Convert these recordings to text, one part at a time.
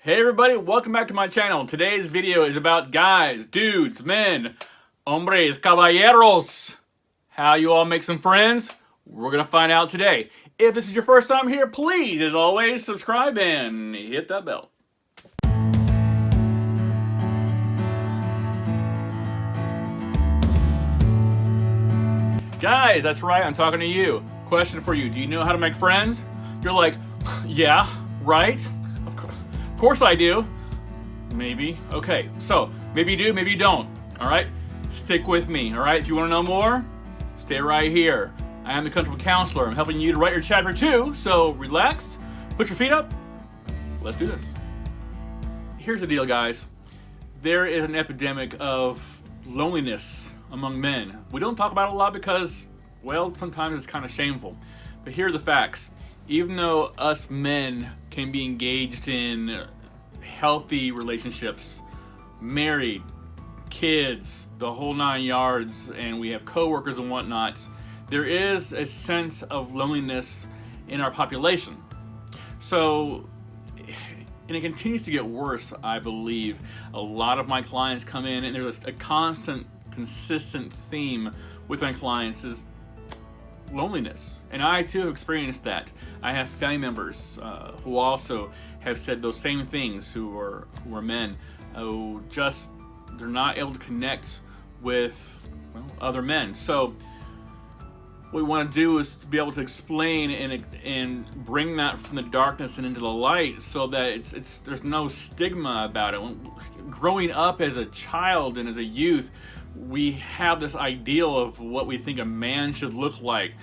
Hey everybody, welcome back to my channel. Today's video is about guys, dudes, men, hombres, caballeros. How you all make some friends? We're gonna find out today. If this is your first time here, please, as always, subscribe and hit that bell. Guys, that's right, I'm talking to you. Question for you, do you know how to make friends? You're like, yeah, right? Of course I do. Maybe. Okay, so maybe you do, maybe you don't. All right, stick with me. All right, if you want to know more, stay right here. I am the Comfortable Counselor. I'm helping you to write your chapter 2. So relax, put your feet up. Let's do this. Here's the deal, guys. There is an epidemic of loneliness among men. We don't talk about it a lot because, well, sometimes it's kind of shameful. But here are the facts. Even though us men can be engaged in healthy relationships, married, kids, the whole 9 yards, and we have coworkers and whatnot, there is a sense of loneliness in our population. So, and it continues to get worse, I believe. A lot of my clients come in, and there's a constant, consistent theme with my clients is loneliness, and I too have experienced that. I have family members who also have said those same things, who are men, who just they're not able to connect with other men. So what we want to do is to be able to explain and bring that from the darkness and into the light, so that there's no stigma about it. Growing up as a child and as a youth, we have this ideal of what we think a man should look like.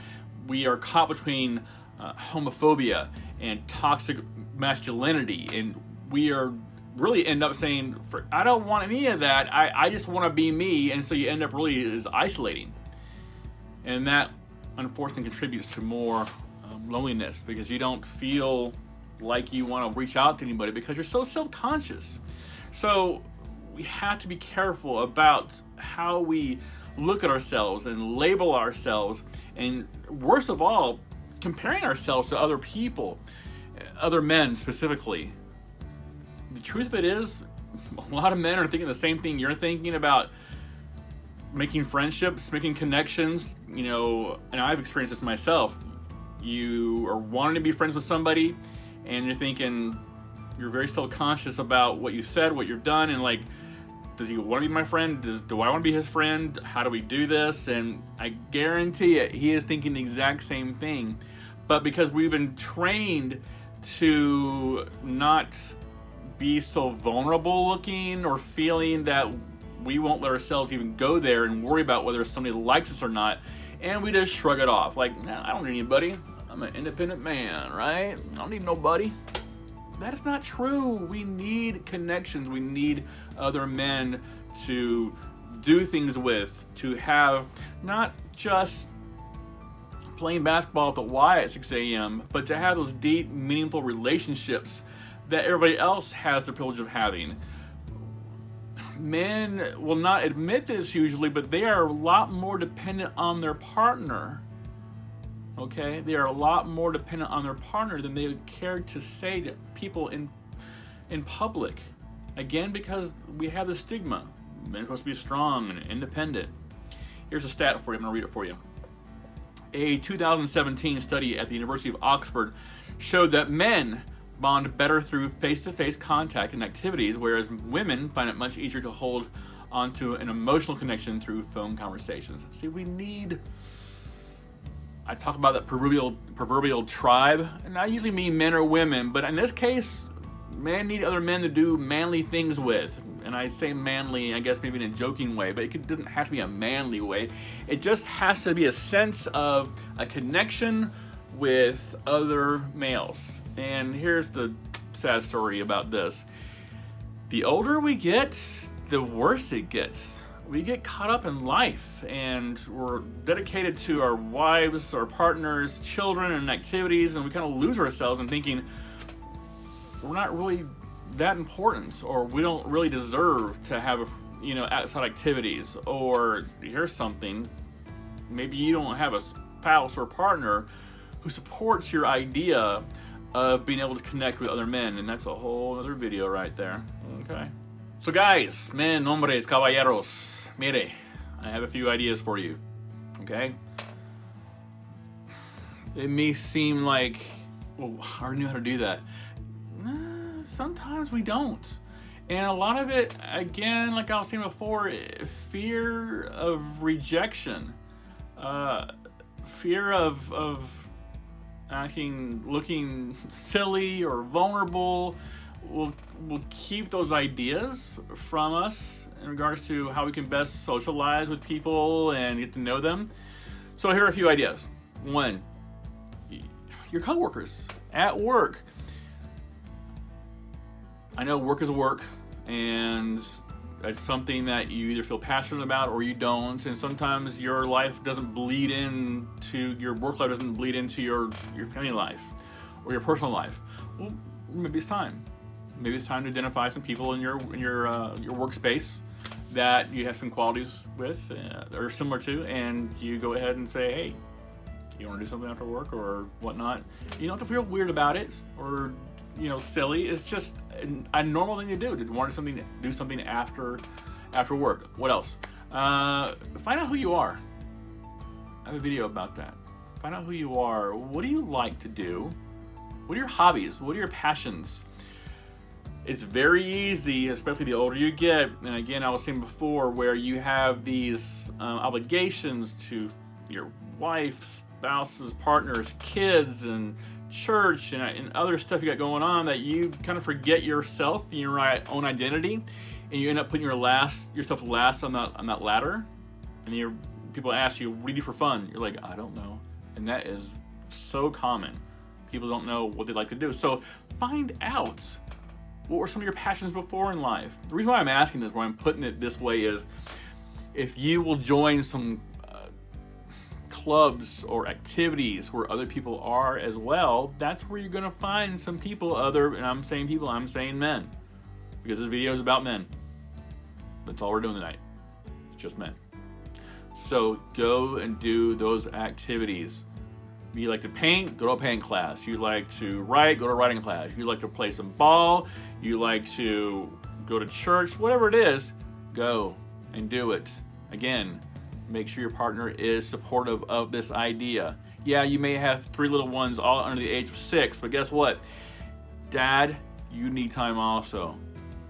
We are caught between homophobia and toxic masculinity, and we are really end up saying, I don't want any of that, I just want to be me, and so you end up really is isolating. And that unfortunately contributes to more loneliness, because you don't feel like you want to reach out to anybody because you're so self-conscious. So we have to be careful about how we look at ourselves and label ourselves, and worst of all, comparing ourselves to other people, other men specifically. The truth of it is, a lot of men are thinking the same thing you're thinking about making friendships, making connections, and I've experienced this myself. You are wanting to be friends with somebody, and you're thinking, you're very self-conscious about what you said, what you've done, and like, does he want to be my friend? Do I want to be his friend? How do we do this? And I guarantee it, he is thinking the exact same thing. But because we've been trained to not be so vulnerable looking, or feeling that we won't let ourselves even go there and worry about whether somebody likes us or not, and we just shrug it off. Like, nah, I don't need anybody. I'm an independent man, right? I don't need nobody. That is not true. We need connections. We need other men to do things with, to have not just playing basketball at the Y at 6 a.m., but to have those deep, meaningful relationships that everybody else has the privilege of having. Men will not admit this usually, but they are a lot more dependent on their partner. Okay, they are a lot more dependent on their partner than they would care to say to people in public. Again, because we have the stigma. Men are supposed to be strong and independent. Here's a stat for you. I'm going to read it for you. A 2017 study at the University of Oxford showed that men bond better through face-to-face contact and activities, whereas women find it much easier to hold onto an emotional connection through phone conversations. See, I talk about that proverbial tribe, and I usually mean men or women, but in this case, men need other men to do manly things with. And I say manly, I guess maybe in a joking way, but it doesn't have to be a manly way. It just has to be a sense of a connection with other males. And here's the sad story about this. The older we get, the worse it gets. We get caught up in life, and we're dedicated to our wives, our partners, children, and activities, and we kind of lose ourselves in thinking we're not really that important, or we don't really deserve to have outside activities. Or here's something, maybe you don't have a spouse or partner who supports your idea of being able to connect with other men, and that's a whole other video right there. Okay. So guys, men, hombres, caballeros, mire, I have a few ideas for you. Okay? It may seem like, well, I already knew how to do that. Sometimes we don't. And a lot of it, again, like I was saying before, fear of rejection, fear of looking silly or vulnerable will keep those ideas from us in regards to how we can best socialize with people and get to know them. So here are a few ideas. One, your coworkers at work. I know work is work, and it's something that you either feel passionate about or you don't, and sometimes your life doesn't bleed into, your work life doesn't bleed into your family life or your personal life. Well, maybe it's time. Maybe it's time to identify some people in your workspace that you have some qualities with or similar to, and you go ahead and say, hey, you want to do something after work or whatnot. You don't have to feel weird about it or silly. It's just a normal thing to do. To want to do something after work. What else? Find out who you are. I have a video about that. Find out who you are. What do you like to do? What are your hobbies? What are your passions? It's very easy, especially the older you get, and again, I was saying before, where you have these obligations to your wife, spouses, partners, kids, and church, and other stuff you got going on, that you kind of forget yourself and your own identity, and you end up putting yourself last on that ladder. And people ask you, what do you do for fun? You're like, I don't know. And that is so common. People don't know what they like to do. So find out, what were some of your passions before in life? The reason why I'm asking this, why I'm putting it this way, is if you will join some clubs or activities where other people are as well, that's where you're going to find some people and I'm saying people, I'm saying men, because this video is about men. That's all we're doing tonight. It's just men. So go and do those activities. You like to paint, go to a paint class. You like to write, go to a writing class. You like to play some ball, you like to go to church, whatever it is, go and do it. Again, make sure your partner is supportive of this idea. Yeah, you may have 3 little ones all under the age of 6, but guess what? Dad, you need time also.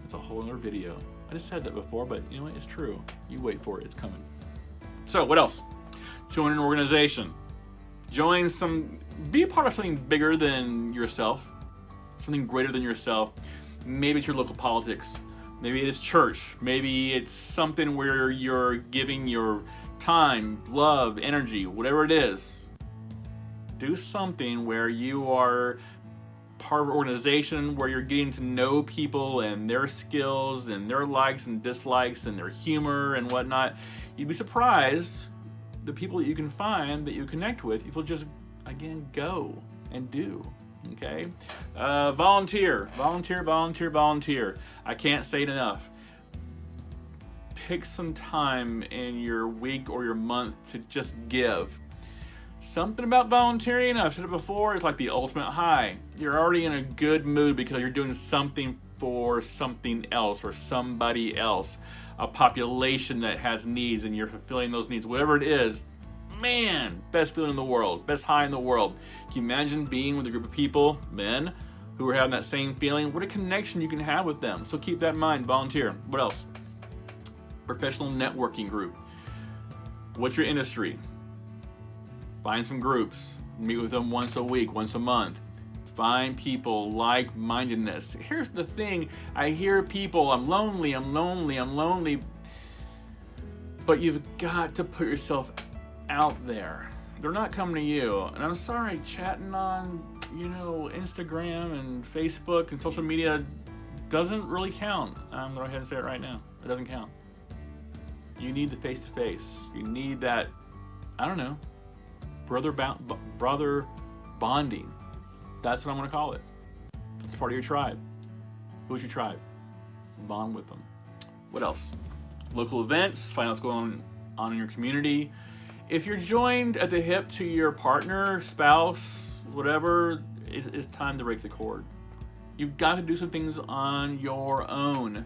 It's a whole other video. I just said that before, but you know what? It's true. You wait for it. It's coming. So what else? Join an organization. Be a part of something bigger than yourself, something greater than yourself. Maybe it's your local politics. Maybe it is church. Maybe it's something where you're giving your time, love, energy, whatever it is. Do something where you are part of an organization where you're getting to know people and their skills and their likes and dislikes and their humor and whatnot. You'd be surprised the people that you can find that you connect with if you'll just, again, go and do. Okay? Volunteer. I can't say it enough. Pick some time in your week or your month to just give. Something about volunteering, I've said it before, it's like the ultimate high. You're already in a good mood because you're doing something for something else or somebody else. A population that has needs and you're fulfilling those needs, whatever it is. Man, best feeling in the world, best high in the world. Can you imagine being with a group of people, men, who are having that same feeling? What a connection you can have with them. So keep that in mind, volunteer. What else? Professional networking group. What's your industry? Find some groups, meet with them once a week, once a month. Find people, like-mindedness. Here's the thing, I hear people, I'm lonely. But you've got to put yourself out there. They're not coming to you. And I'm sorry, chatting on, Instagram and Facebook and social media doesn't really count. I'm going to go ahead and say it right now. It doesn't count. You need the face-to-face. You need that, brother bonding. That's what I'm going to call it. It's part of your tribe. Who's your tribe? Bond with them. What else? Local events. Find out what's going on in your community. If you're joined at the hip to your partner, spouse, whatever, it's time to break the cord. You've got to do some things on your own.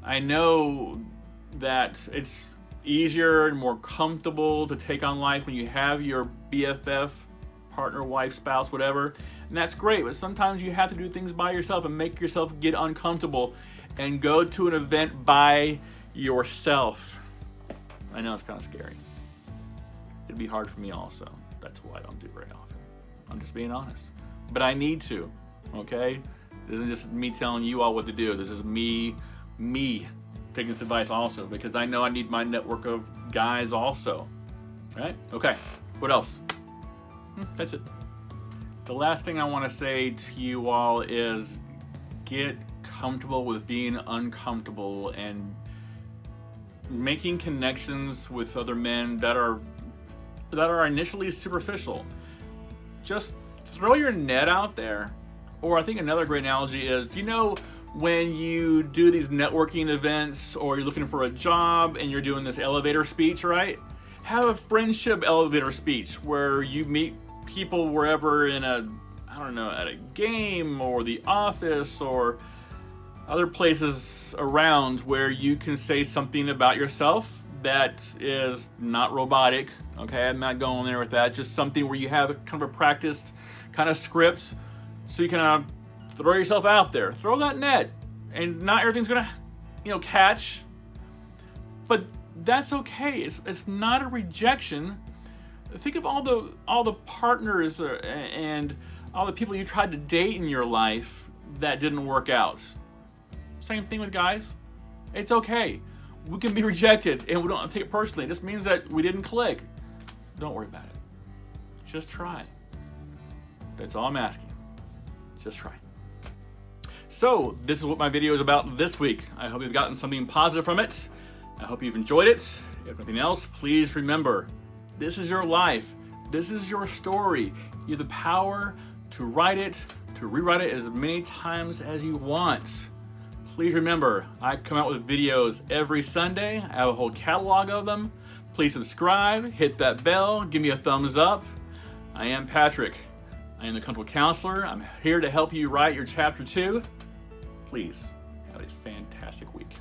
I know that it's easier and more comfortable to take on life when you have your BFF, partner, wife, spouse, whatever, and that's great, but sometimes you have to do things by yourself and make yourself get uncomfortable and go to an event by yourself. I know it's kind of scary. It'd be hard for me also. That's why I don't do it very often. I'm just being honest. But I need to, okay? This isn't just me telling you all what to do. This is me taking this advice also, because I know I need my network of guys also. Right? Okay. What else? That's it. The last thing I want to say to you all is get comfortable with being uncomfortable and making connections with other men that are initially superficial. Just throw your net out there. Or I think another great analogy is, you know, when you do these networking events or you're looking for a job and you're doing this elevator speech, right? Have a friendship elevator speech where you meet people wherever at a game or the office or other places around where you can say something about yourself that is not robotic. Okay, I'm not going there with that. Just something where you have kind of a practiced kind of script, so you can throw yourself out there, throw that net, and not everything's gonna, catch. But that's okay. It's not a rejection. Think of all the partners and all the people you tried to date in your life that didn't work out. Same thing with guys. It's okay. We can be rejected and we don't take it personally. It just means that we didn't click. Don't worry about it. Just try. That's all I'm asking. Just try. So, this is what my video is about this week. I hope you've gotten something positive from it. I hope you've enjoyed it. If nothing else, please remember, this is your life. This is your story. You have the power to write it, to rewrite it as many times as you want. Please remember, I come out with videos every Sunday. I have a whole catalog of them. Please subscribe, hit that bell, give me a thumbs up. I am Patrick. I am the Comfortable Counselor. I'm here to help you write your Chapter 2. Please have a fantastic week.